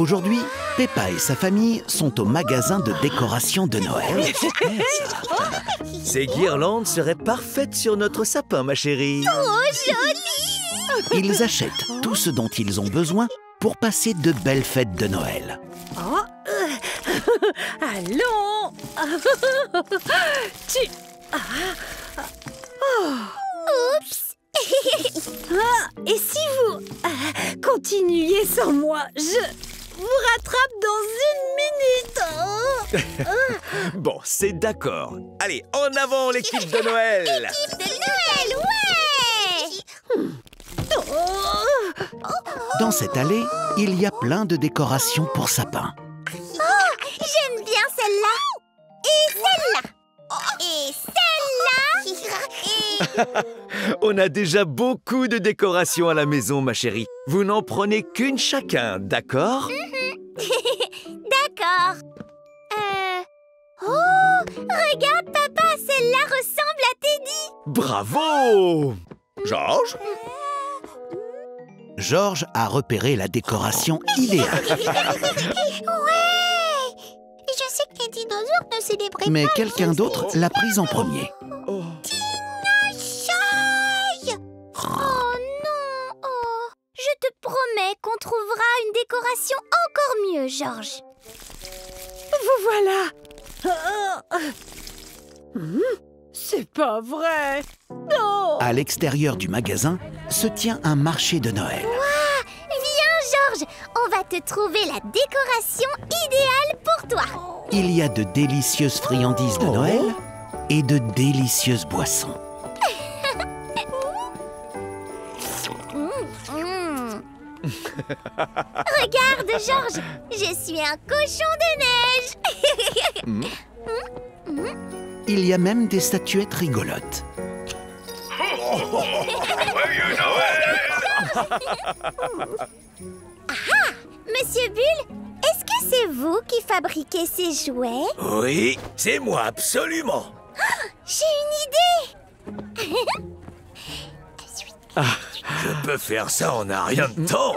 Aujourd'hui, Peppa et sa famille sont au magasin de décoration de Noël. Ces guirlandes seraient parfaites sur notre sapin, ma chérie. Oh, joli! Ils achètent tout ce dont ils ont besoin pour passer de belles fêtes de Noël. Oh, allons. Oups! Et si vous continuiez sans moi, je vous rattrape dans 1 minute. Bon, c'est d'accord. Allez, en avant l'équipe de Noël! Équipe de Noël, ouais! Dans cette allée, il y a plein de décorations pour sapin. J'aime bien celle-là. Et celle-là. Et celle-là. Et... On a déjà beaucoup de décorations à la maison, ma chérie. Vous n'en prenez qu'une chacun, d'accord? D'accord. Oh, regarde, papa, celle-là ressemble à Teddy. Bravo! Georges? Georges a repéré la décoration idéale. Ouais. Je sais que les dinosaures ne célébraient Mais pas. quelqu'un d'autre l'a prise en premier. Oh. Dinosaures. Oh non. Oh. Je te promets qu'on trouvera une décoration encore mieux, Georges. Vous voilà. C'est pas vrai. Non. À l'extérieur du magasin se tient un marché de Noël. Viens, Georges. On va te trouver la décoration idéale pour toi. Il y a de délicieuses friandises de Noël et de délicieuses boissons. Regarde, Georges. Je suis un cochon de neige. Il y a même des statuettes rigolotes. Monsieur Bull, est-ce que c'est vous qui fabriquez ces jouets? Oui, c'est moi, absolument. J'ai une idée. Je peux faire ça en un rien de temps.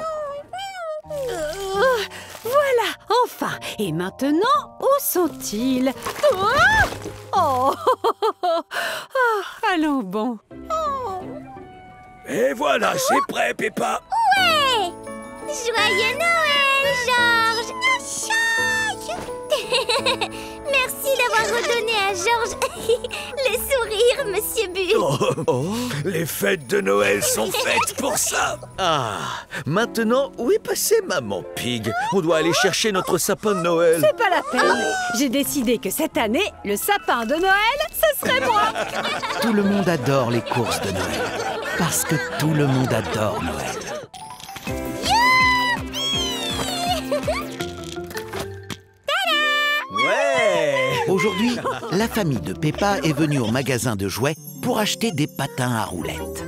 Voilà, enfin. Et maintenant, où sont-ils? Oh, allons bon. Et voilà, c'est prêt, Peppa. Ouais. Joyeux Noël, Georges. Merci d'avoir redonné à Georges le sourire, Monsieur Bull. Les fêtes de Noël sont faites pour ça. Ah, maintenant, où est passée Maman Pig? On doit aller chercher notre sapin de Noël. C'est pas la peine. J'ai décidé que cette année, le sapin de Noël, ce serait moi. Tout le monde adore les courses de Noël. Parce que tout le monde adore Noël. Ouais. Aujourd'hui, la famille de Peppa est venue au magasin de jouets pour acheter des patins à roulettes.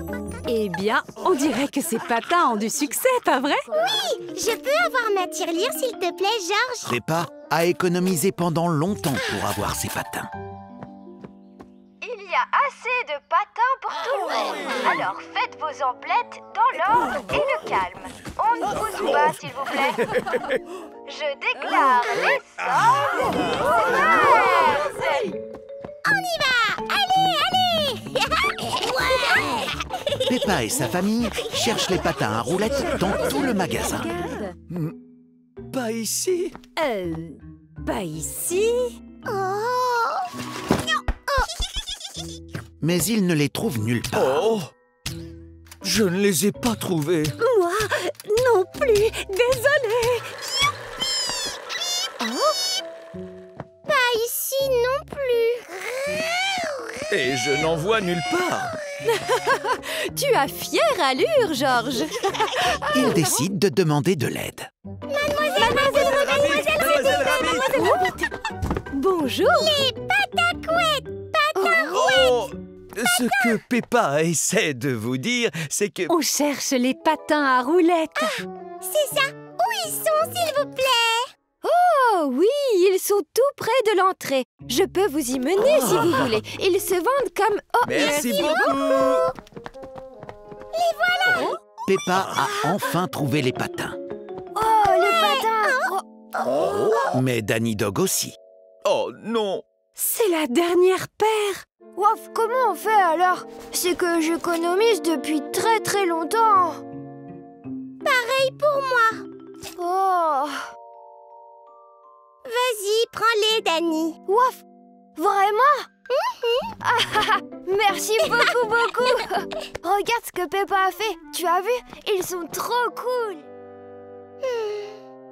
Eh bien, on dirait que ces patins ont du succès, pas vrai? Oui, je peux avoir ma tirelire, s'il te plaît, Georges? Peppa a économisé pendant longtemps pour avoir ses patins. Il y a assez de patins pour tout le monde. Alors faites vos emplettes dans l'ordre et le calme. On ne pousse pas, s'il vous plaît. Je déclare l'essor des On y va! Allez, allez! Ouais! Peppa et sa famille cherchent les patins à roulettes dans tout le magasin. Pas ici. Pas ici. Oh! Mais ils ne les trouvent nulle part. Oh, je ne les ai pas trouvés. Moi non plus. Désolée. Pas ici non plus. Et je n'en vois nulle part. Tu as fière allure, Georges. Ils décident de demander de l'aide. Bonjour. Les patacouettes! Oh, ce que Peppa essaie de vous dire, c'est que... On cherche les patins à roulettes. C'est ça! Où ils sont, s'il vous plaît? Oh oui, ils sont tout près de l'entrée. Je peux vous y mener si vous voulez. Ils se vendent comme... Oh, Merci beaucoup. Peppa a enfin trouvé les patins. Oh, le patin. Mais Danny Dog aussi. Oh non! C'est la dernière paire. Waf, comment on fait alors? C'est que j'économise depuis très très longtemps. Pareil pour moi. Oh, Vas-y, prends-les, Danny. Waf, vraiment? Merci beaucoup, beaucoup. Regarde ce que Peppa a fait. Tu as vu? Ils sont trop cool.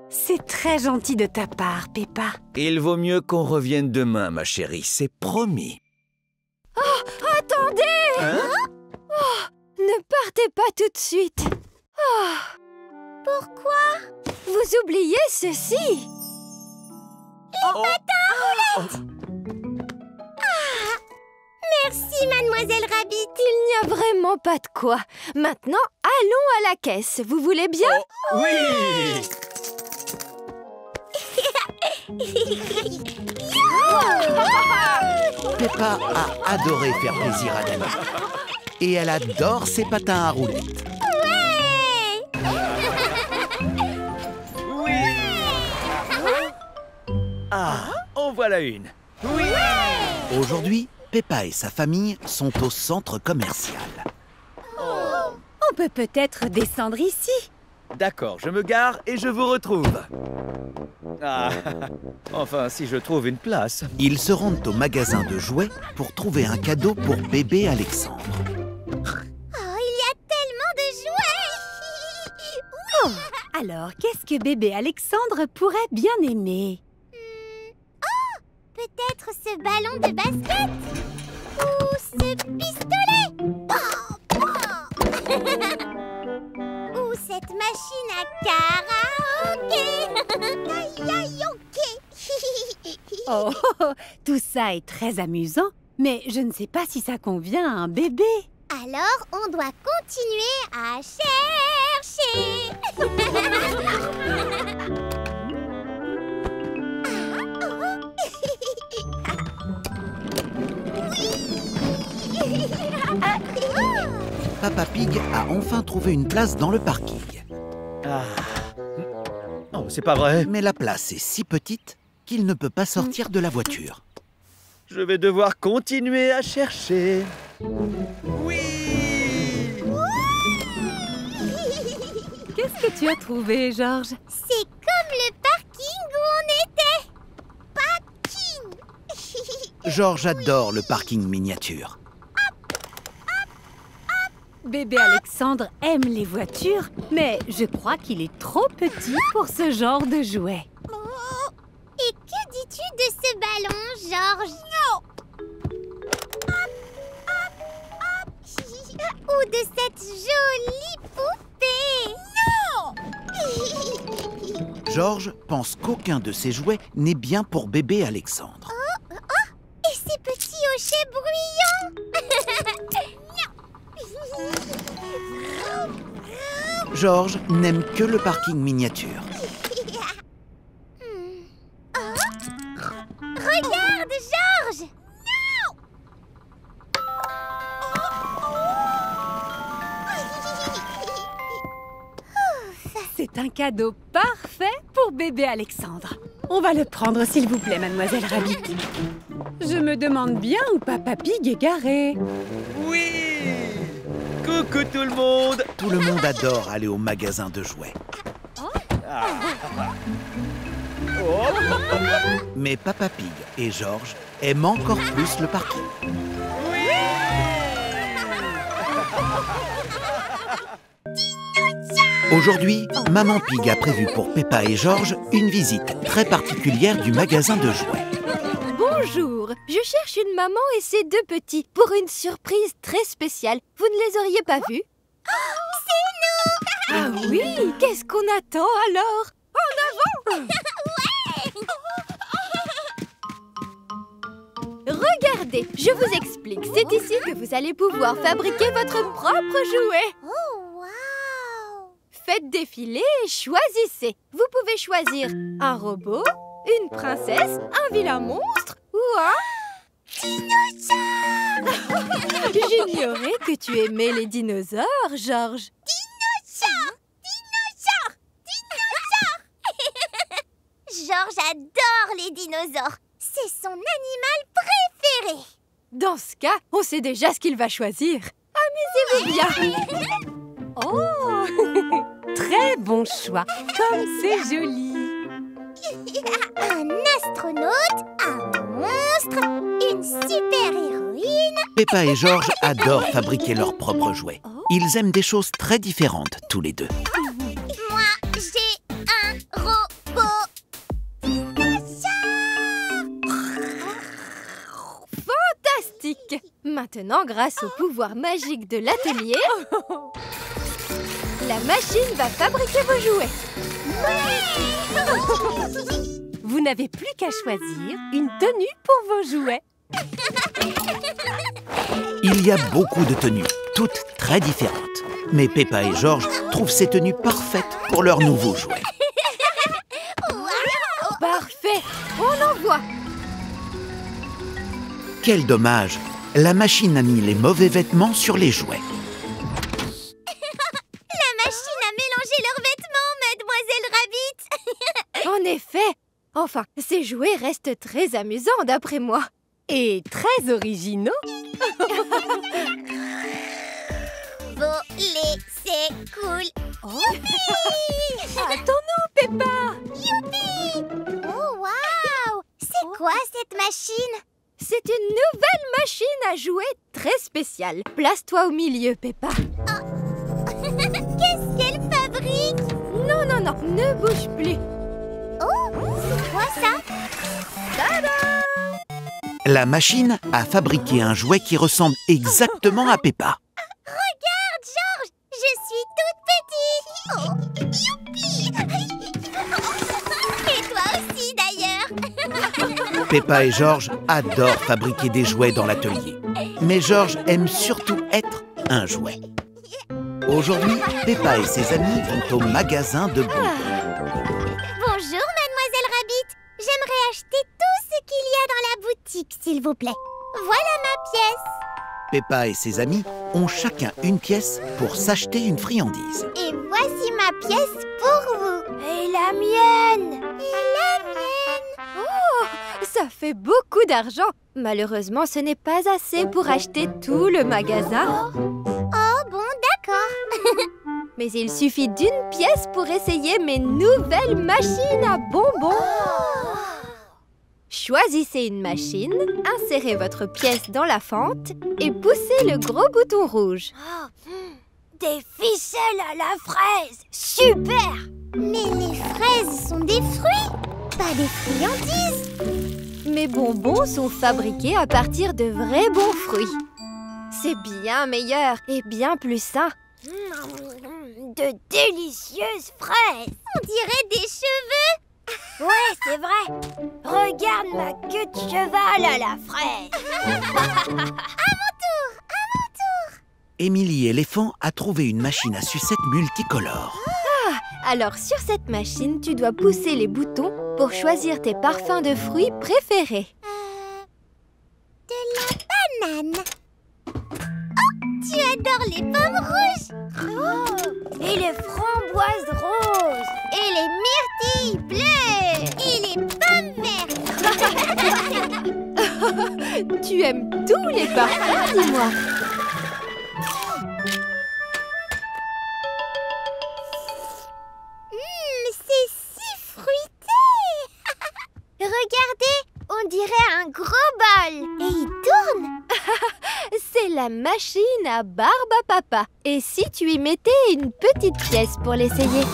C'est très gentil de ta part, Peppa. Il vaut mieux qu'on revienne demain, ma chérie, c'est promis. Attendez! Ne partez pas tout de suite. Pourquoi? Vous oubliez ceci. Merci, Mademoiselle Rabbit. Il n'y a vraiment pas de quoi. Maintenant, allons à la caisse. Vous voulez bien? Oui! Peppa a adoré faire plaisir à Danny. Et elle adore ses patins à roulettes. Oui! Ah, en voilà une. Oui! Aujourd'hui, Peppa et sa famille sont au centre commercial. On peut peut-être descendre ici. D'accord, je me gare et je vous retrouve. Ah, enfin, si je trouve une place. Ils se rendent au magasin de jouets pour trouver un cadeau pour bébé Alexandre. Oh, il y a tellement de jouets. Oh, alors, qu'est-ce que bébé Alexandre pourrait bien aimer? Peut-être ce ballon de basket. Ou ce pistolet. Ou cette machine à karaoké. Aïe, aïe, ok. Oh, tout ça est très amusant, mais je ne sais pas si ça convient à un bébé. Alors, on doit continuer à chercher. Papa Pig a enfin trouvé une place dans le parking. Ah. Oh, c'est pas vrai. Mais la place est si petite qu'il ne peut pas sortir de la voiture. Je vais devoir continuer à chercher. Oui! Qu'est-ce que tu as trouvé, Georges? C'est comme le parking où on était. Parking. Georges adore le parking miniature. Bébé Alexandre aime les voitures, mais je crois qu'il est trop petit pour ce genre de jouet. Oh. Et que dis-tu de ce ballon, Georges? Ou de cette jolie poupée? Non. Georges pense qu'aucun de ces jouets n'est bien pour bébé Alexandre. Et ces petits hochets bruyants? Georges n'aime que le parking miniature. Regarde, Georges! C'est un cadeau parfait pour bébé Alexandre. On va le prendre, s'il vous plaît, Mademoiselle Rabbit. Je me demande bien où Papa Pig est garé. Oui! Coucou tout le monde! Tout le monde adore aller au magasin de jouets. Mais Papa Pig et Georges aiment encore plus le parking. Aujourd'hui, Maman Pig a prévu pour Peppa et Georges une visite très particulière du magasin de jouets. Bonjour, je cherche une maman et ses deux petits pour une surprise très spéciale. Vous ne les auriez pas vus? C'est nous! Ah oui, qu'est-ce qu'on attend alors? En avant! Regardez, je vous explique. C'est ici que vous allez pouvoir fabriquer votre propre jouet. Oh, waouh! Faites défiler et choisissez. Vous pouvez choisir un robot, une princesse, un vilain monstre ou un... Dinosaure! J'ignorais que tu aimais les dinosaures, Georges. Dinosaure! Dinosaure! Dinosaure! George adore les dinosaures. C'est son animal préféré. Dans ce cas, on sait déjà ce qu'il va choisir. Amusez-vous bien. Oh, très bon choix. Comme c'est joli. Un astronaute, un monstre, une super-héroïne. Peppa et George adorent fabriquer leurs propres jouets. Ils aiment des choses très différentes, tous les deux. Moi, j'ai un robot. Fantastique! Maintenant, grâce au pouvoir magique de l'atelier, la machine va fabriquer vos jouets. Vous n'avez plus qu'à choisir une tenue pour vos jouets. Il y a beaucoup de tenues, toutes très différentes. Mais Peppa et George trouvent ces tenues parfaites pour leurs nouveaux jouets. Parfait! On envoie! Quel dommage! La machine a mis les mauvais vêtements sur les jouets. La machine a mélangé leurs vêtements, Mademoiselle Rabbit. En effet! Enfin, ces jouets restent très amusants d'après moi. Et très originaux. Voler, c'est cool. Attends-nous, Peppa. Oh, waouh! C'est quoi cette machine? C'est une nouvelle machine à jouer très spéciale. Place-toi au milieu, Peppa. Qu'est-ce qu'elle fabrique? Non, non, non, ne bouge plus. Oh, c'est quoi ça? La machine a fabriqué un jouet qui ressemble exactement à Peppa. Regarde, George, je suis toute petite. Oh, youpi! Et toi aussi, d'ailleurs. Peppa et George adorent fabriquer des jouets dans l'atelier. Mais George aime surtout être un jouet. Aujourd'hui, Peppa et ses amis vont au magasin de bonbons. Bonjour, Mademoiselle Rabbit. J'aimerais acheter tout ce qu'il y a dans la boutique, s'il vous plaît. Voilà ma pièce. Peppa et ses amis ont chacun une pièce pour s'acheter une friandise. Et voici ma pièce pour vous. Et la mienne. Et la mienne. Oh, ça fait beaucoup d'argent. Malheureusement, ce n'est pas assez pour acheter tout le magasin. Oh bon, d'accord. Mais il suffit d'une pièce pour essayer mes nouvelles machines à bonbons. Choisissez une machine, insérez votre pièce dans la fente et poussez le gros bouton rouge. Des ficelles à la fraise. Super. Mais les fraises sont des fruits, pas des friandises. Mes bonbons sont fabriqués à partir de vrais bons fruits. C'est bien meilleur et bien plus sain. De délicieuses fraises. On dirait des cheveux. Ouais, c'est vrai. Regarde ma queue de cheval à la fraise. À mon tour. Émilie Éléphant a trouvé une machine à sucette multicolore. Alors sur cette machine, tu dois pousser les boutons pour choisir tes parfums de fruits préférés. De la banane. Oh, tu adores les pommes rouges. Oh, et les framboises roses. Et les myrtilles bleues. Et les pommes vertes. Tu aimes tous les parfums, dis-moi. C'est si fruité. Regardez, on dirait un gros bol. Et il tourne. C'est la machine à barbe à papa. Et si tu y mettais une petite pièce pour l'essayer?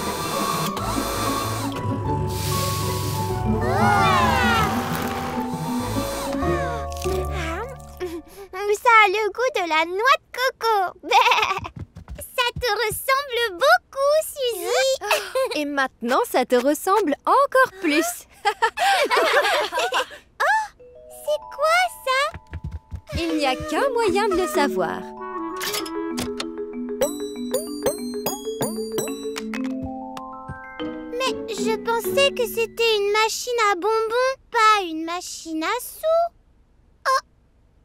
Ça a le goût de la noix de coco. Ça te ressemble beaucoup, Suzy. Et maintenant, ça te ressemble encore plus. Oh, c'est quoi ça? Il n'y a qu'un moyen de le savoir. Mais je pensais que c'était une machine à bonbons, pas une machine à sous. Oh,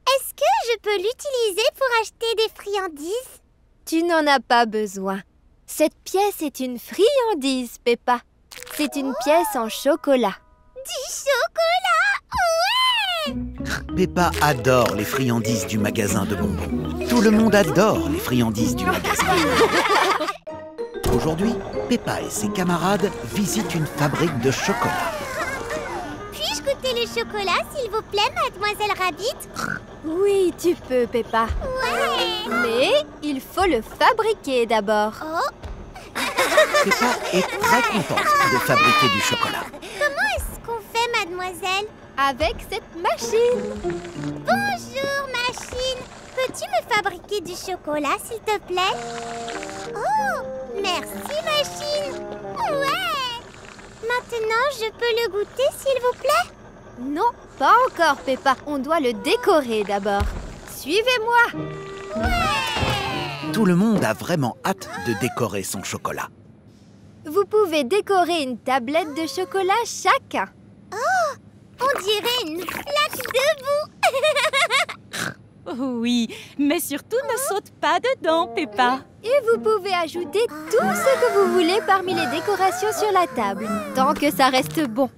est-ce que je peux l'utiliser pour acheter des friandises? Tu n'en as pas besoin. Cette pièce est une friandise, Peppa. C'est une pièce en chocolat. Du chocolat! Ouais! Peppa adore les friandises du magasin de bonbons. Tout le monde adore les friandises du magasin. Aujourd'hui, Peppa et ses camarades visitent une fabrique de chocolat. Puis-je goûter le chocolat, s'il vous plaît, Mademoiselle Rabbit? Oui, tu peux, Peppa. Ouais! Mais il faut le fabriquer d'abord. Oh! Peppa est très contente de fabriquer du chocolat. Comment est-ce qu'on fait, mademoiselle? Avec cette machine. Bonjour, machine. Peux-tu me fabriquer du chocolat, s'il te plaît? Oh, merci, machine. Ouais! Maintenant, je peux le goûter, s'il vous plaît? Non, pas encore, Peppa. On doit le décorer d'abord. Suivez-moi. Tout le monde a vraiment hâte de décorer son chocolat. Vous pouvez décorer une tablette de chocolat chacun. On dirait une flaque de boue. Oui, mais surtout ne saute pas dedans, Peppa. Et vous pouvez ajouter tout ce que vous voulez parmi les décorations sur la table, tant que ça reste bon.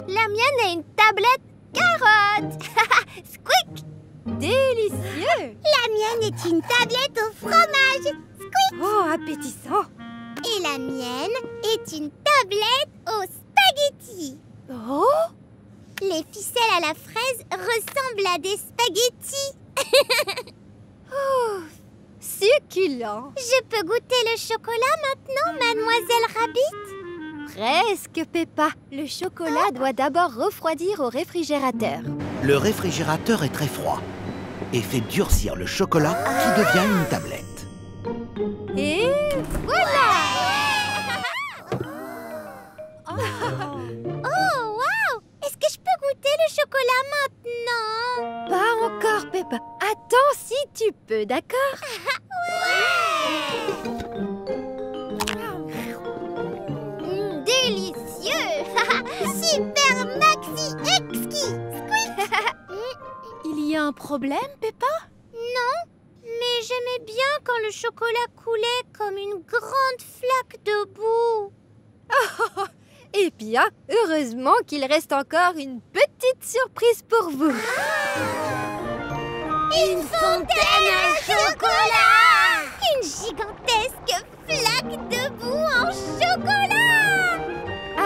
La mienne est une tablette carotte. Squeak! Délicieux! La mienne est une tablette au fromage. Oh, appétissant! Et la mienne est une tablette aux spaghettis. Oh! Les ficelles à la fraise ressemblent à des spaghettis. Succulent! Je peux goûter le chocolat maintenant, Mademoiselle Rabbit? Presque, Peppa. Le chocolat doit d'abord refroidir au réfrigérateur. Le réfrigérateur est très froid et fait durcir le chocolat qui devient une tablette. Et voilà! Oh, waouh! Est-ce que je peux goûter le chocolat maintenant? Pas encore, Peppa. Attends si tu peux, d'accord? Délicieux! Super maxi exquis! Il y a un problème, Peppa? Non, mais j'aimais bien quand le chocolat coulait comme une grande flaque de boue. Eh bien, heureusement qu'il reste encore une petite surprise pour vous. Une fontaine à chocolat! Une gigantesque flaque de boue en chocolat!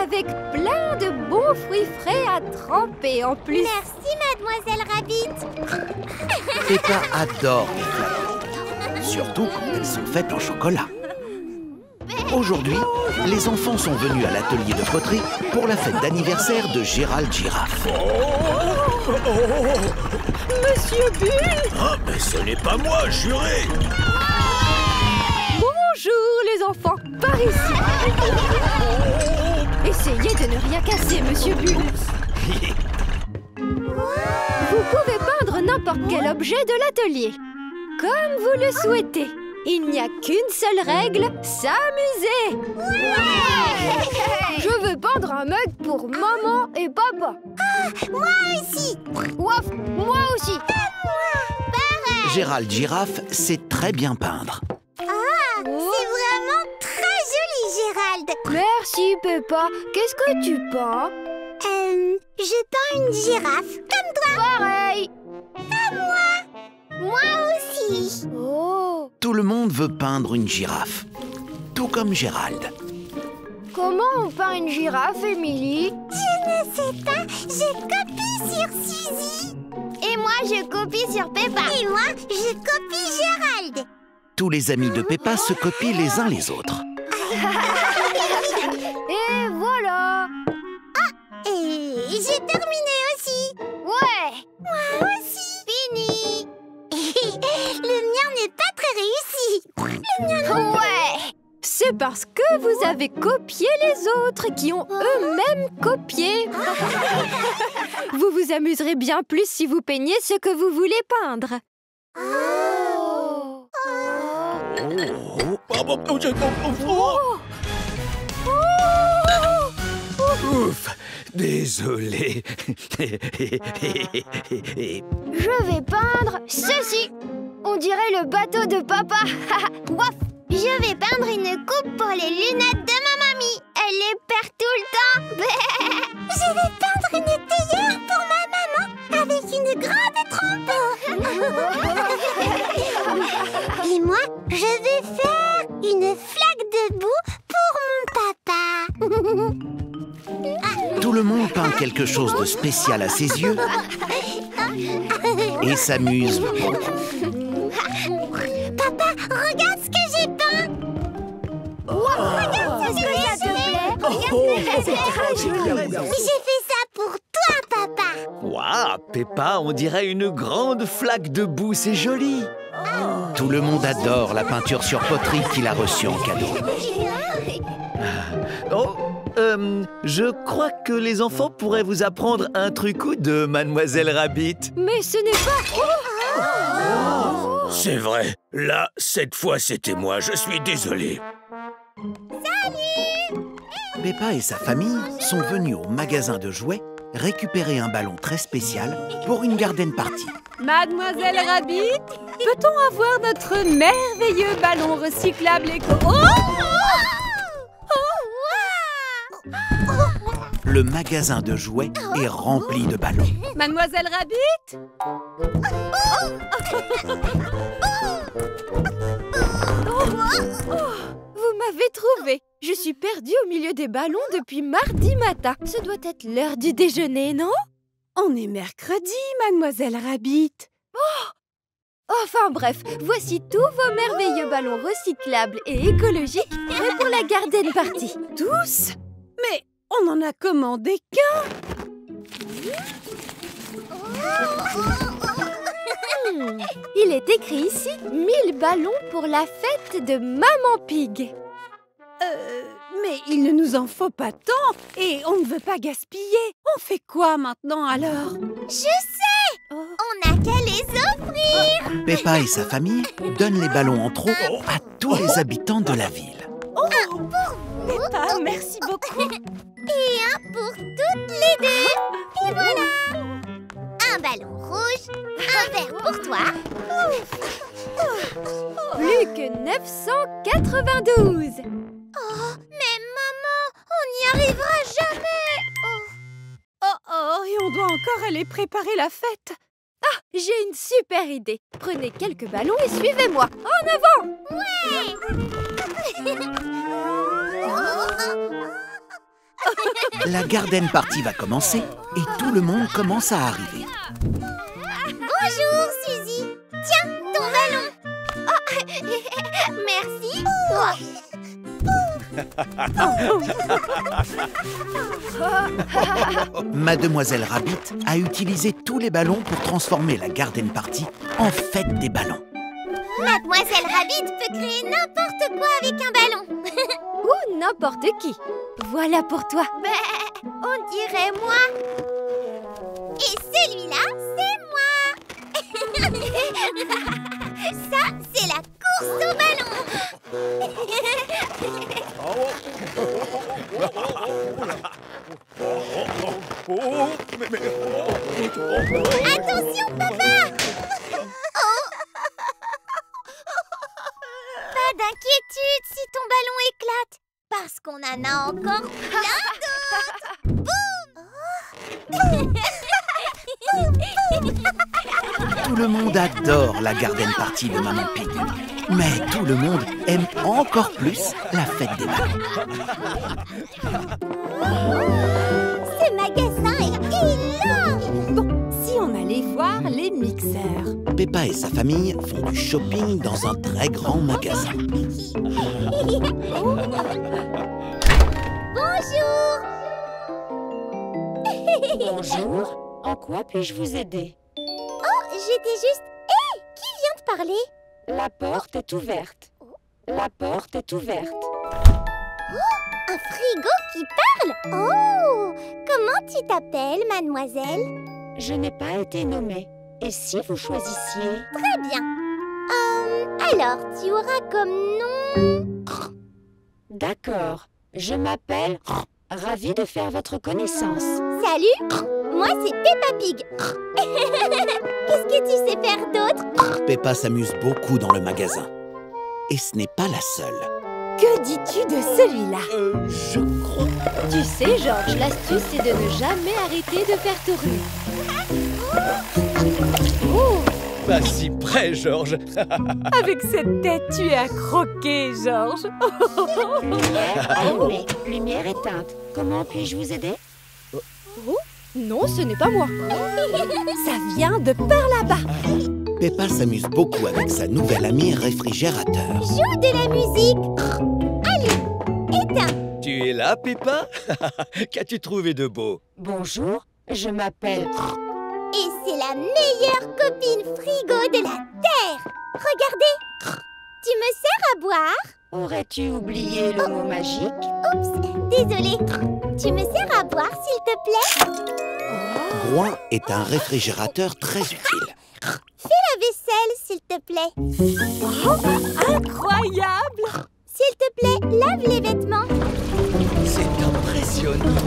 Avec plein de bons fruits frais à tremper en plus. Merci, Mademoiselle Rabbit. Peppa adore les flaques, surtout quand elles sont faites en chocolat. Aujourd'hui, les enfants sont venus à l'atelier de poterie pour la fête d'anniversaire de Gérald Giraffe. Monsieur Bull! Ah, mais ce n'est pas moi, juré! Bonjour les enfants, par ici. Essayez de ne rien casser, Monsieur Bull. Vous pouvez peindre n'importe quel objet de l'atelier, comme vous le souhaitez. Il n'y a qu'une seule règle, s'amuser. Je veux peindre un mug pour maman et papa. Moi aussi. Ouf, moi aussi. Pareil. Gérald Giraffe sait très bien peindre. C'est vraiment très joli, Gérald. Merci Peppa. Qu'est-ce que tu peins? Je peins une girafe, comme toi. Pareil. Comme moi. Moi aussi. Oh, Tout le monde veut peindre une girafe, tout comme Gérald. comment on peint une girafe, Émilie? Je ne sais pas, je copie sur Suzy. Et moi, je copie sur Peppa. Et moi, je copie Gérald. Tous les amis de Peppa se copient les uns les autres. Et voilà. Et j'ai terminé aussi. Ouais. Moi aussi. Fini. Le mien n'est pas très réussi. Ouais. C'est parce que vous avez copié les autres qui ont eux-mêmes copié. Vous vous amuserez bien plus si vous peignez ce que vous voulez peindre. Ouf, désolé. Je vais peindre ceci. On dirait le bateau de papa. Waf. Je vais peindre une coupe pour les lunettes de ma mamie. Elle les perd tout le temps. Je vais Tout le monde peint quelque chose de spécial à ses yeux et s'amuse beaucoup. Papa, regarde ce que j'ai peint. Regarde ce que j'ai fait. C'est très joli. J'ai fait ça pour toi, papa. Waouh, Peppa, on dirait une grande flaque de boue, c'est joli. Tout le monde adore la peinture sur poterie qu'il a reçue en cadeau. Oh, je crois que les enfants pourraient vous apprendre un truc ou deux, Mademoiselle Rabbit. Mais ce n'est pas... C'est vrai. Là, cette fois, c'était moi. Je suis désolé. Peppa et sa famille sont venus au magasin de jouets récupérer un ballon très spécial pour une garden party. Mademoiselle Rabbit, peut-on avoir notre merveilleux ballon recyclable éco... Le magasin de jouets est rempli de ballons. Mademoiselle Rabbit? Vous m'avez trouvé. Je suis perdue au milieu des ballons depuis mardi matin. Ce doit être l'heure du déjeuner, non? On est mercredi, Mademoiselle Rabbit. Enfin bref, voici tous vos merveilleux ballons recyclables et écologiques prêts pour la garden party. Tous? Mais on n'en a commandé qu'un. Il est écrit ici 1000 ballons pour la fête de Maman Pig. Mais il ne nous en faut pas tant et on ne veut pas gaspiller. On fait quoi maintenant alors? Je sais. On n'a qu'à les offrir. Peppa et sa famille donnent les ballons en trop à tous les habitants de la ville. Peppa, merci beaucoup. Et un pour toutes les deux. Et voilà. Un ballon rouge, un vert pour toi. Plus que 992. Oh, mais maman, on n'y arrivera jamais. Et on doit encore aller préparer la fête. Ah, j'ai une super idée. Prenez quelques ballons et suivez-moi. En avant! La garden party va commencer et tout le monde commence à arriver. Bonjour, Suzy. Tiens, ton ballon. Oh, merci. Mademoiselle Rabbit a utilisé tous les ballons pour transformer la garden party en fête des ballons. Mademoiselle Rabbit peut créer n'importe quoi avec un ballon. Ou n'importe qui. Voilà pour toi. On dirait moi. Et celui-là, c'est moi. Ça, c'est la course au ballon. Attention, papa. Pas d'inquiétude si ton ballon éclate, parce qu'on en a encore plein d'autres. Tout le monde adore la garden party de Maman Pig. Mais tout le monde aime encore plus la fête des ballons. Ce magasin est énorme. Bon, si on allait voir les mixeurs. Peppa et sa famille font du shopping dans un très grand magasin. Bonjour. Bonjour, en quoi puis-je vous aider? Oh, j'étais juste... Hé, qui vient de parler? La porte est ouverte. La porte est ouverte. Un frigo qui parle? Oh, comment tu t'appelles, mademoiselle? Je n'ai pas été nommée. Et si vous choisissiez? Très bien. Alors, tu auras comme nom... D'accord. Je m'appelle... Ravie de faire votre connaissance. Salut, moi c'est Peppa Pig. Qu'est-ce que tu sais faire d'autre? Peppa s'amuse beaucoup dans le magasin. Et ce n'est pas la seule. Que dis-tu de celui-là? Je crois... Tu sais, Georges, l'astuce, c'est de ne jamais arrêter de faire tourner. Pas si près, Georges. Avec cette tête, tu es à croquer, Georges. Lumière allumée, lumière éteinte. Comment puis-je vous aider? Oh, non, ce n'est pas moi. Ça vient de par là-bas. Peppa s'amuse beaucoup avec sa nouvelle amie réfrigérateur. Joue de la musique. Allez, éteins. Tu es là, Peppa? Qu'as-tu trouvé de beau? Bonjour, je m'appelle... Et c'est la meilleure copine frigo de la Terre. Regardez. Tu me sers à boire? Aurais-tu oublié le mot magique? Oups, désolée. Tu me sers à boire, s'il te plaît? Groin est un réfrigérateur très utile. Fais la vaisselle, s'il te plaît. Oh, incroyable! S'il te plaît, lave les vêtements. C'est impressionnant.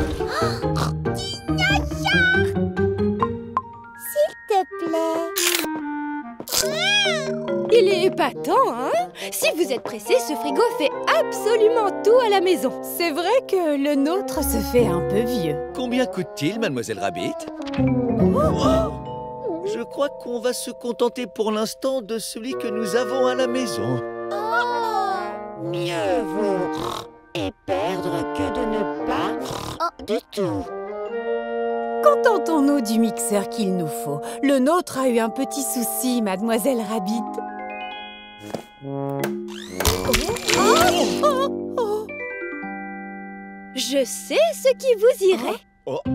Dinosaure! S'il te plaît. Il est épatant, hein? Si vous êtes pressé, ce frigo fait absolument tout à la maison. C'est vrai que le nôtre se fait un peu vieux. Combien coûte-t-il, Mademoiselle Rabbit? Wow. Je crois qu'on va se contenter pour l'instant de celui que nous avons à la maison. Mieux vaut et perdre que de ne pas du tout. Contentons-nous du mixeur qu'il nous faut. Le nôtre a eu un petit souci, Mademoiselle Rabbit. Je sais ce qui vous irait.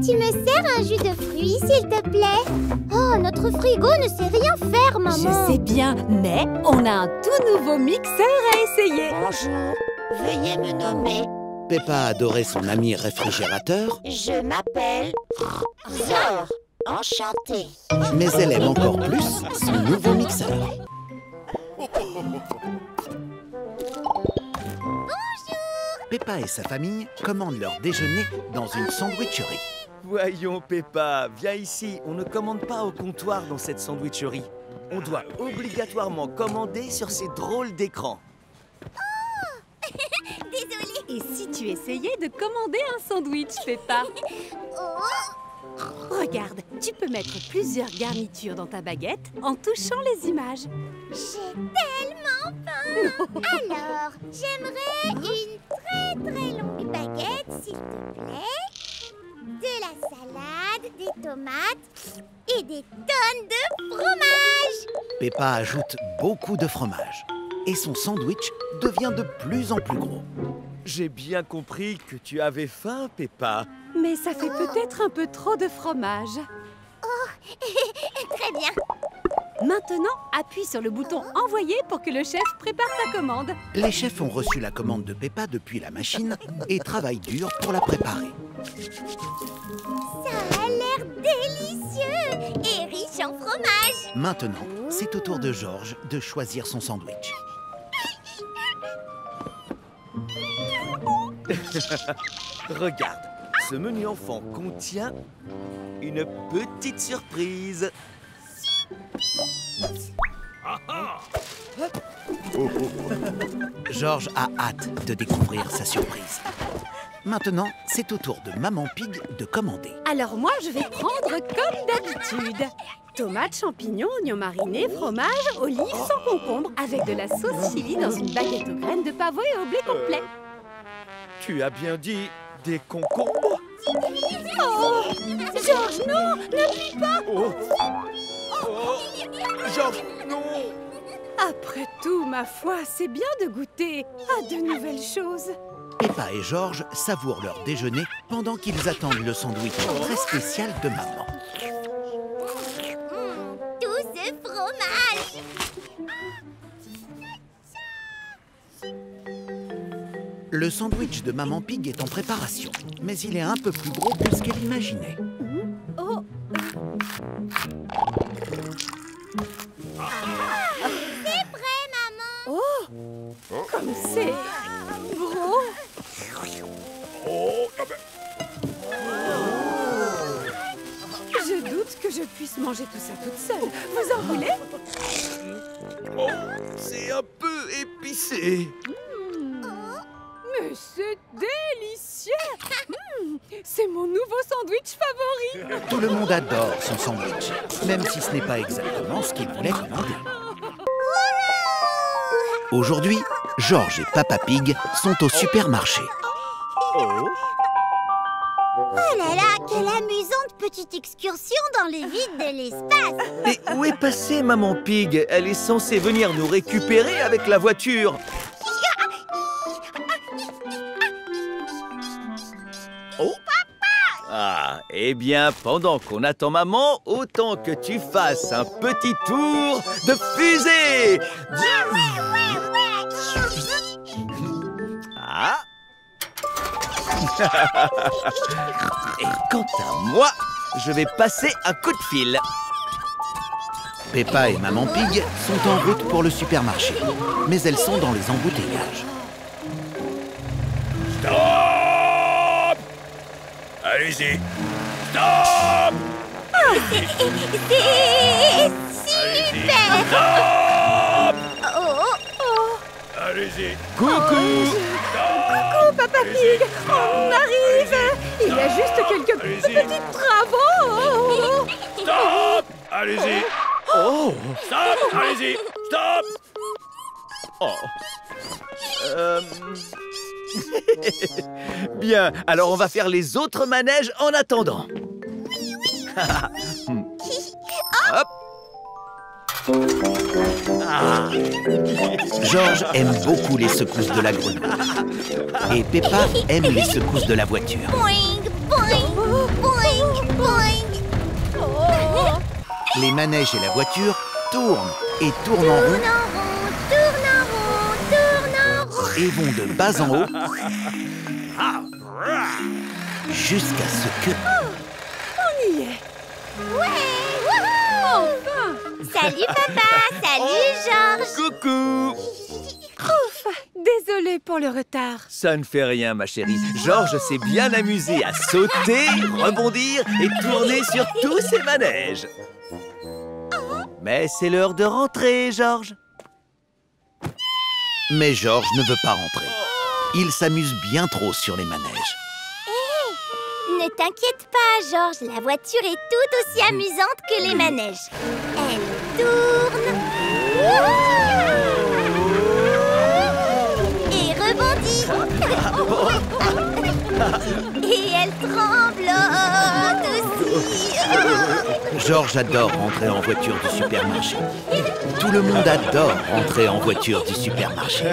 Tu me sers un jus de fruits, s'il te plaît? Oh, notre frigo ne sait rien faire, maman. Je sais bien, mais on a un tout nouveau mixeur à essayer. Bonjour, veuillez me nommer. Peppa adorait son ami réfrigérateur, Je m'appelle Zor. Enchantée. mais elle aime encore plus son nouveau mixeur. Peppa et sa famille commandent leur déjeuner dans une sandwicherie. Voyons, Peppa, viens ici. On ne commande pas au comptoir dans cette sandwicherie. On doit obligatoirement commander sur ces drôles d'écrans. Désolée. Et si tu essayais de commander un sandwich, Peppa? Regarde, tu peux mettre plusieurs garnitures dans ta baguette en touchant les images. J'ai tellement faim. Alors, j'aimerais une très longue baguette, s'il te plaît. De la salade, des tomates et des tonnes de fromage. Peppa ajoute beaucoup de fromage et son sandwich devient de plus en plus gros. J'ai bien compris que tu avais faim, Peppa. Mais ça fait peut-être un peu trop de fromage. Très bien. Maintenant, appuie sur le bouton « Envoyer » pour que le chef prépare ta commande. Les chefs ont reçu la commande de Peppa depuis la machine et travaillent dur pour la préparer. Ça a l'air délicieux et riche en fromage. Maintenant, c'est au tour de George de choisir son sandwich. Regarde, ce menu enfant contient une petite surprise. George a hâte de découvrir sa surprise. Maintenant, c'est au tour de Maman Pig de commander. Alors moi, je vais prendre comme d'habitude. Tomates, champignons, oignons marinés, fromage, olives sans concombre, avec de la sauce chili dans une baguette aux graines de pavot et au blé complet. Tu as bien dit des concombres? Oh, George, non, n'appuie pas. Oh. George, non! Après tout, ma foi, c'est bien de goûter à de nouvelles choses. Peppa et George savourent leur déjeuner pendant qu'ils attendent le sandwich très spécial de maman. Tout ce fromage. Le sandwich de Maman Pig est en préparation, mais il est un peu plus gros que ce qu'elle imaginait. Oh, C'est prêt, maman. oh, comme c'est gros. Je doute que je puisse manger tout ça toute seule. Vous en voulez? Oh, c'est un peu épicé. Mais c'est délicieux. C'est mon nouveau sandwich favori. Tout le monde adore son sandwich, même si ce n'est pas exactement ce qu'il voulait commander. Aujourd'hui, George et Papa Pig sont au supermarché. Oh. Oh là là, quelle amusante petite excursion dans les vides de l'espace. Mais où est passée Maman Pig? Elle est censée venir nous récupérer avec la voiture. Oh. Ah, eh bien, pendant qu'on attend maman, autant que tu fasses un petit tour de fusée. Ah. Et quant à moi, je vais passer un coup de fil. Peppa et Maman Pig sont en route pour le supermarché, mais elles sont dans les embouteillages. Stop! Allez-y! Stop! C'est super. Stop! Oh. Allez-y! Coucou! Coucou, Papa Pig. On arrive. Il y a juste quelques petits travaux. Stop! Allez-y! Oh! Stop! Allez-y! Stop! Oh! Bien, alors on va faire les autres manèges en attendant. Hop! Ah. George aime beaucoup les secousses de la grenouille. Et Peppa aime les secousses de la voiture. Boing, boing, boing, boing. Les manèges et la voiture tournent et tournent en rond Tourne en rond, tourne en rond, tourne en rond. et vont de bas en haut jusqu'à ce que... On y est. Ouais, wouhou. Enfin. Salut papa, salut Georges. Coucou! Ouf. Désolée pour le retard. Ça ne fait rien, ma chérie. Georges s'est bien amusé à sauter, rebondir et tourner sur tous ces manèges. Mais c'est l'heure de rentrer, Georges. Mais George ne veut pas rentrer. Il s'amuse bien trop sur les manèges. Ne t'inquiète pas Georges, la voiture est tout aussi amusante que les manèges. Elle tourne et rebondit. Et elle tremblote aussi. George adore rentrer en voiture du supermarché. Tout le monde adore rentrer en voiture du supermarché.